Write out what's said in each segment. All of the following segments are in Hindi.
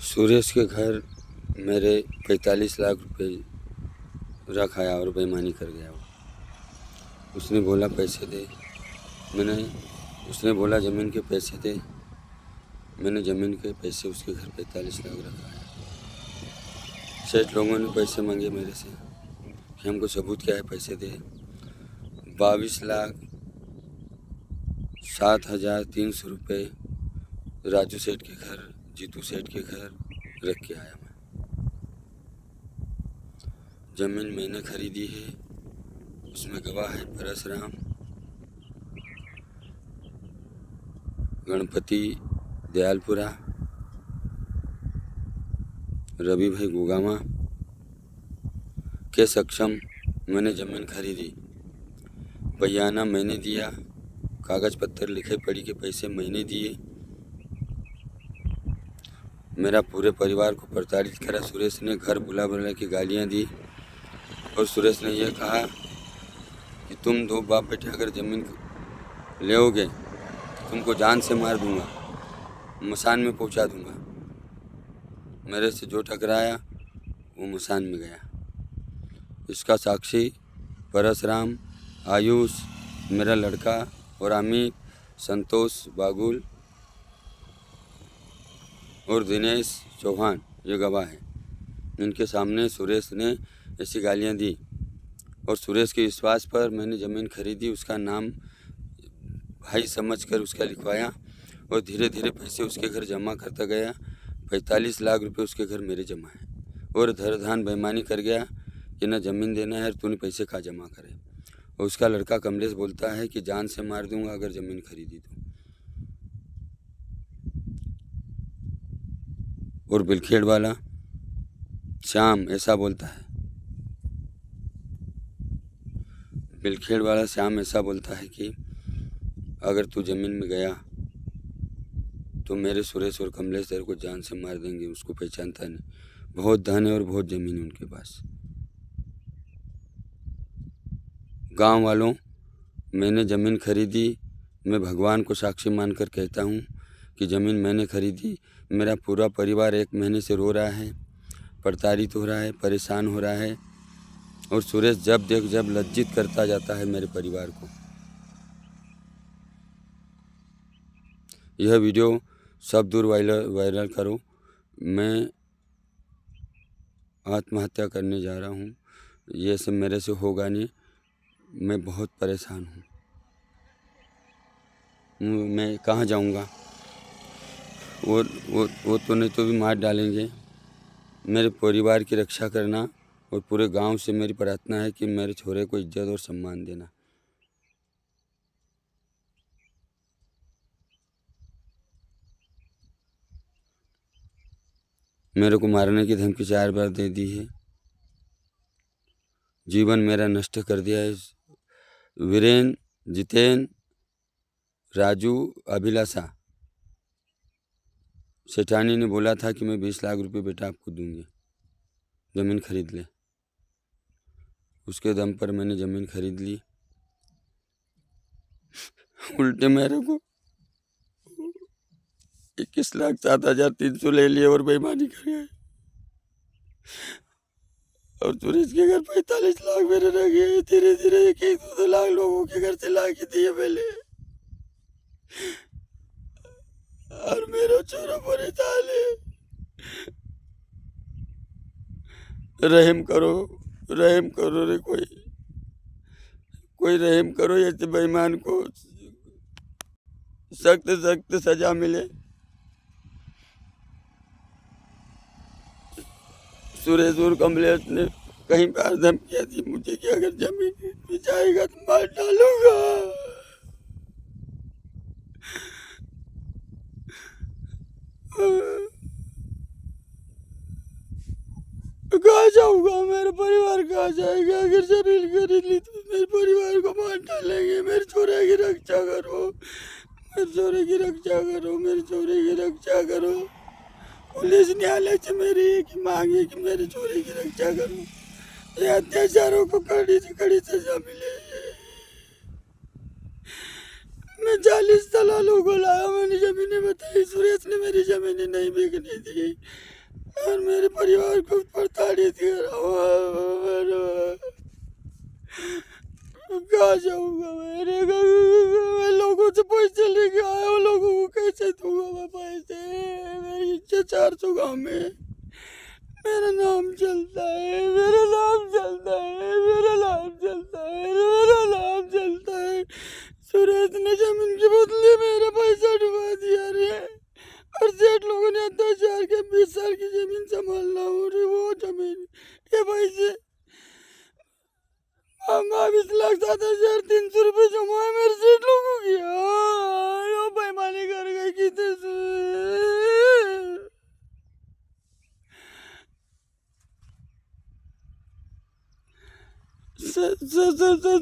सुरेश के घर मेरे 45 लाख रुपए रख आया और बेईमानी कर गया वो। उसने बोला पैसे दे, उसने बोला ज़मीन के पैसे दे। मैंने ज़मीन के पैसे उसके घर 45 लाख रखा है। सेठ लोगों ने पैसे मांगे मेरे से कि हमको सबूत क्या है, पैसे दे। 22,07,300 रुपये राजू सेठ के घर, जीतू सेठ के घर रख के आया मैं। ज़मीन मैंने खरीदी है, उसमें गवाह है परसराम, गणपति दयालपुरा, रवि भाई गुगामा के सक्षम मैंने ज़मीन खरीदी। बयाना मैंने दिया, कागज़ पत्तर लिखे पढ़ी के पैसे मैंने दिए। मेरा पूरे परिवार को प्रताड़ित करा सुरेश ने, घर बुला बुला के गालियाँ दी। और सुरेश ने यह कहा कि तुम दो बाप बेटे अगर ज़मीन लेओगे तो तुमको जान से मार दूंगा, मसान में पहुंचा दूंगा। मेरे से जो टकराया वो मसान में गया। इसका साक्षी परसराम, आयुष मेरा लड़का और अमित, संतोष बागुल और दिनेश चौहान ये गवाह है। इनके सामने सुरेश ने ऐसी गालियां दी और सुरेश के विश्वास पर मैंने ज़मीन खरीदी। उसका नाम भाई समझकर उसका लिखवाया और धीरे धीरे पैसे उसके घर जमा करता गया। 45 लाख रुपए उसके घर मेरे जमा है और धरधान बेईमानी कर गया कि न ज़मीन देना है और तूने पैसे कहाँ जमा करे। और उसका लड़का कमलेश बोलता है कि जान से मार दूंगा अगर ज़मीन खरीदी तो। और बिलखेड़ वाला श्याम ऐसा बोलता है, बिलखेड़ वाला श्याम ऐसा बोलता है कि अगर तू ज़मीन में गया तो मेरे सुरेश और कमलेश तेरे को जान से मार देंगे। उसको पहचानता नहीं, बहुत धन है और बहुत ज़मीन है उनके पास। गांव वालों, मैंने ज़मीन खरीदी। मैं भगवान को साक्षी मानकर कहता हूँ कि ज़मीन मैंने खरीदी। मेरा पूरा परिवार 1 महीने से रो रहा है, प्रताड़ित हो रहा है, परेशान हो रहा है। और सुरेश जब देख जब लज्जित करता जाता है मेरे परिवार को। यह वीडियो सब दूर वायरल करो। मैं आत्महत्या करने जा रहा हूँ, ये सब मेरे से होगा नहीं। मैं बहुत परेशान हूँ, मैं कहाँ जाऊँगा। वो तो नहीं तो भी मार डालेंगे। मेरे परिवार की रक्षा करना और पूरे गांव से मेरी प्रार्थना है कि मेरे छोरे को इज्जत और सम्मान देना। मेरे को मारने की धमकी 4 बार दे दी है। जीवन मेरा नष्ट कर दिया है। वीरेन, जितेन, राजू, अभिलाषा सेठानी ने बोला था कि मैं 20 लाख रुपए बेटा आपको दूंगी, ज़मीन खरीद ले। उसके दम पर मैंने ज़मीन खरीद ली। उल्टे मेरे को 21,07,300 ले लिए और बेईमानी कर गए। और सुरेश के घर 45 लाख मेरे रह गए। धीरे धीरे 1-2 लाख लोगों के घर से ला के दिए पहले। और मेरा छोरा परेशान है। रहम करो रे, कोई रहम करो। ऐसे बेईमान को सख्त सख्त सजा मिले। सुरेश और कमलेश ने कहीं पर धमकियां दी मुझे कि अगर ज़मीन पे जाएगा तो मार डालूंगा। कहाँ जाऊंगा, मेरा परिवार कहाँ जाएगा। अगर ज़मीन खरीद ली तो मेरे परिवार को मार डालेंगे। मेरे छोरे की रक्षा करो, मेरे छोरे की रक्षा करो, मेरे छोरे की रक्षा करो। पुलिस न्यायालय से मेरी एक ही मांग है कि मेरे छोरे की रक्षा करो। ये अत्याचारों को कड़ी से कड़ी सजा मिले। मैं 40 दलालों को लाया, मैंने जमीनें बताई, सुरेश ने मेरी जमीनें नहीं बिकने दी और मेरे परिवार को प्रताड़ित करा। कहाँ जाऊंगा मैं लोगों से पैसे लेके आया हूँ, लोगों को कैसे दूंगा मैं पैसे? मेरी इज्जत 400 गाँव में, मेरा नाम चलता है, मेरा नाम चलता है, मेरा नाम चलता है, मेरा नाम चलता है। सुरेश ने जमीन के बदले मेरा पैसा डुबा दिया रे, और सेठ लोगों ने अत्याचार के 20 साल की जमीन संभालना हो रही, वो जमीन ये पैसे 22,07,300 रुपये जमा है मेरे सेठ लोगों की। यो बेईमानी कर गई कितने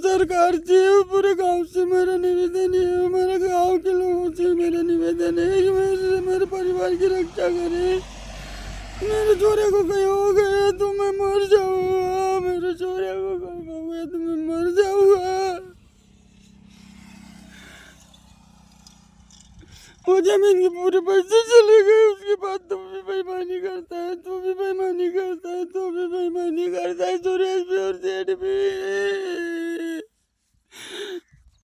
सरकार से पूरे गांव से मेरा निवेदन है, मेरे गांव के लोगों से मेरा निवेदन है कि मेरे परिवार की रक्षा करें। मेरे छोरे को कहीं हो गया तो मैं मर जाऊंगा, मेरे छोरे को कहीं हो गया तो मैं मर जाऊंगा। वो जमीन के पूरे पैसे चले गए, उसके बाद तू भी बेईमानी करता है, तू भी बेईमानी करता है।